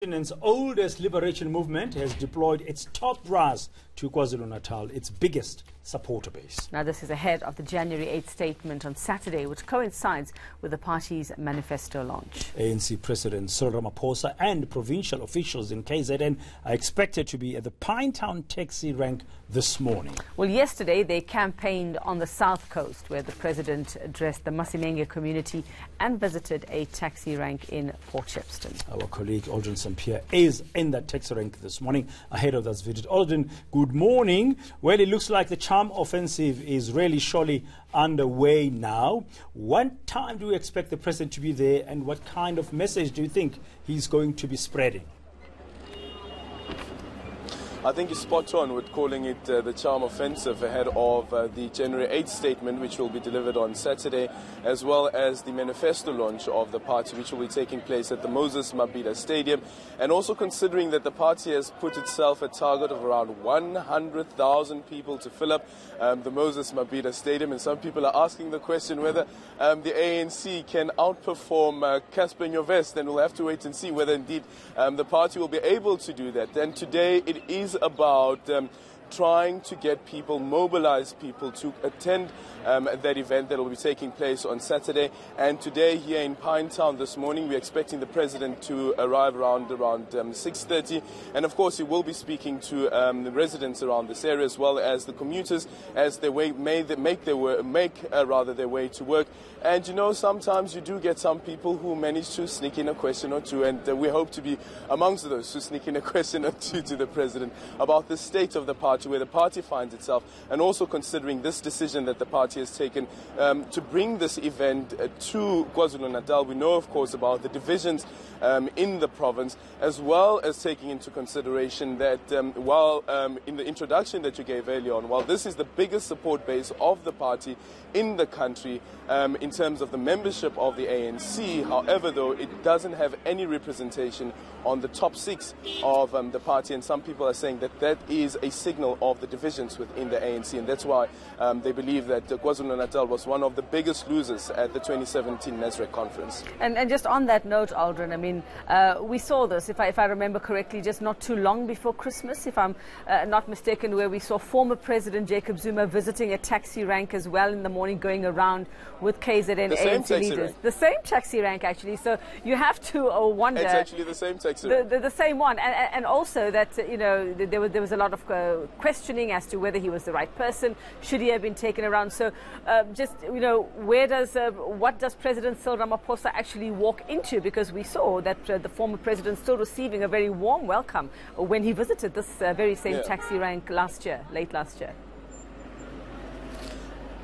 Continent's oldest liberation movement has deployed its top brass to KwaZulu-Natal, its biggest supporter base. Now, this is ahead of the January 8th statement on Saturday, which coincides with the party's manifesto launch. ANC President Cyril Ramaphosa and provincial officials in KZN are expected to be at the Pinetown taxi rank this morning. Well, yesterday they campaigned on the south coast, where the president addressed the Masinenge community and visited a taxi rank in Port Shepstone. Our colleague Aldrin St. Pierre is in that taxi rank this morning ahead of this visit. Aldrin, good morning. Well, it looks like the charm offensive is really surely underway now. What time do you expect the president to be there, and what kind of message do you think he's going to be spreading? I think you're spot on with calling it the charm offensive ahead of the January 8th statement, which will be delivered on Saturday, as well as the manifesto launch of the party, which will be taking place at the Moses Mabhida Stadium. And also considering that the party has put itself a target of around 100,000 people to fill up the Moses Mabhida Stadium. And some people are asking the question whether the ANC can outperform Casper Nyovest. Then we'll have to wait and see whether indeed the party will be able to do that. And today it is about trying to get people, mobilize people to attend that event that will be taking place on Saturday. And today here in Pinetown this morning, we're expecting the president to arrive around 6:30. And of course, he will be speaking to the residents around this area, as well as the commuters, as they make their way to work. And you know, sometimes you do get some people who manage to sneak in a question or two, and we hope to be amongst those who sneak in a question or two to the president about the state of the party, where the party finds itself, and also considering this decision that the party has taken to bring this event to KwaZulu-Natal. We know, of course, about the divisions in the province, as well as taking into consideration that while in the introduction that you gave earlier on, while this is the biggest support base of the party in the country in terms of the membership of the ANC, however, though, it doesn't have any representation on the top six of the party, and some people are saying that that is a signal of the divisions within the ANC, and that's why they believe that KwaZulu-Natal was one of the biggest losers at the 2017 NASREC conference. And just on that note, Aldrin, I mean, we saw this, if I remember correctly, just not too long before Christmas, if I'm not mistaken, where we saw former President Jacob Zuma visiting a taxi rank as well in the morning, going around with KZN ANC leaders. The same taxi rank, actually. So you have to wonder. It's actually the same taxi rank. The same one. And also that, you know, there was a lot of questioning as to whether he was the right person. Should he have been taken around? So just, you know, what does President Cyril Ramaphosa actually walk into? Because we saw that the former president still receiving a very warm welcome when he visited this very same taxi rank late last year.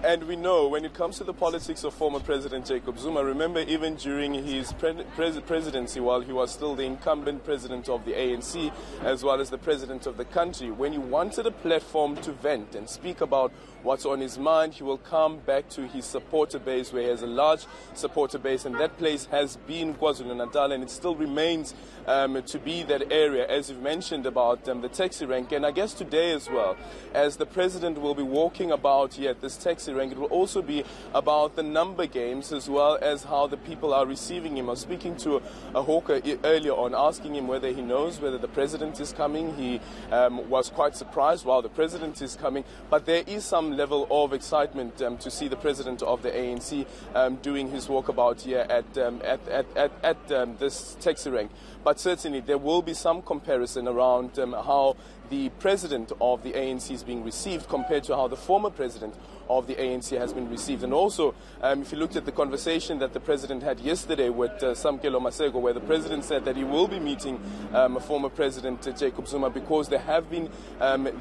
And we know when it comes to the politics of former President Jacob Zuma, remember even during his presidency, while he was still the incumbent president of the ANC, as well as the president of the country, when he wanted a platform to vent and speak about what's on his mind, he will come back to his supporter base, where he has a large supporter base, and that place has been KwaZulu-Natal, and it still remains to be that area, as you've mentioned about the taxi rank. And I guess today as well, as the president will be walking about here at this taxi rank, it will also be about the number games, as well as how the people are receiving him. I was speaking to a hawker earlier on, asking him whether he knows whether the president is coming. He was quite surprised while the president is coming, but there is some level of excitement to see the president of the ANC doing his walkabout here at this taxi rank. But certainly there will be some comparison around how the president of the ANC is being received compared to how the former president of the ANC has been received. And also, if you looked at the conversation that the president had yesterday with Samkelo Masego, where the president said that he will be meeting former President Jacob Zuma, because there have been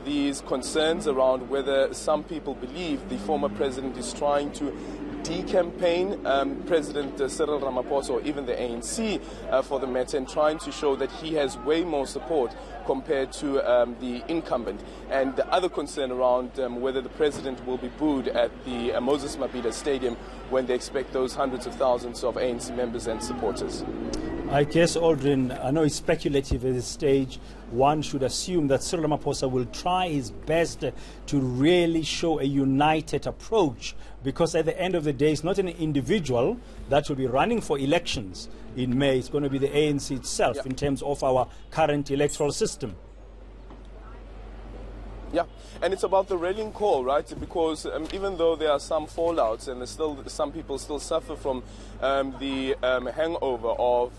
these concerns around whether some people believe the former president is trying to de-campaign President Cyril Ramaphosa, or even the ANC for the matter, and trying to show that he has way more support compared to the incumbent. And the other concern around whether the president will be booed at the Moses Mabhida Stadium when they expect those hundreds of thousands of ANC members and supporters. I guess, Aldrin, I know it's speculative at this stage. One should assume that Cyril Ramaphosa will try his best to really show a united approach, because at the end of the day, it's not an individual that will be running for elections in May. It's going to be the ANC itself, in terms of our current electoral system. Yeah, and it's about the rallying call, right? Because even though there are some fallouts and there's still some people still suffer from the hangover of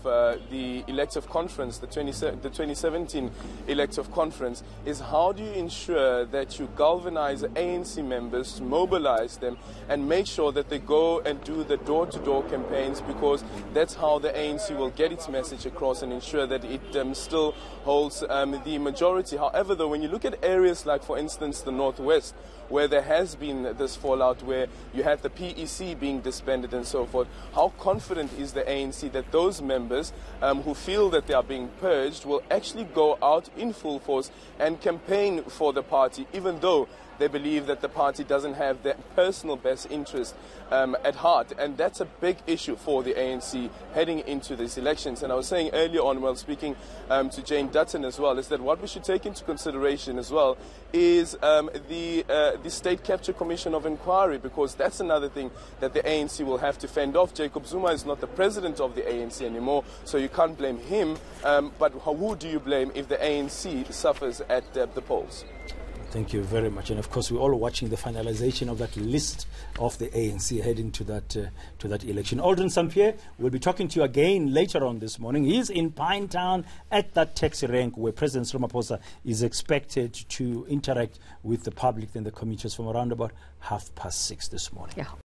the elective conference, the 2017 elective conference, is how do you ensure that you galvanize ANC members, mobilize them, and make sure that they go and do the door-to-door campaigns, because that's how the ANC will get its message across and ensure that it still holds the majority. However, though, when you look at areas like, for instance, the Northwest, where there has been this fallout, where you have the PEC being disbanded and so forth, how confident is the ANC that those members who feel that they are being purged will actually go out in full force and campaign for the party, even though they believe that the party doesn't have their personal best interest at heart? And that's a big issue for the ANC heading into these elections. And I was saying earlier on, while speaking to Jane Dutton as well, is that what we should take into consideration as well is the State Capture Commission of Inquiry, because that's another thing that the ANC will have to fend off. Jacob Zuma is not the president of the ANC anymore, so you can't blame him. But who do you blame if the ANC suffers at the polls? Thank you very much. And of course, we're all watching the finalization of that list of the ANC heading to that election. Aldrin St-Pierre will be talking to you again later on this morning. He's in Pinetown at that taxi rank where President Ramaphosa is expected to interact with the public and the commuters from around about 6:30 this morning. Yeah.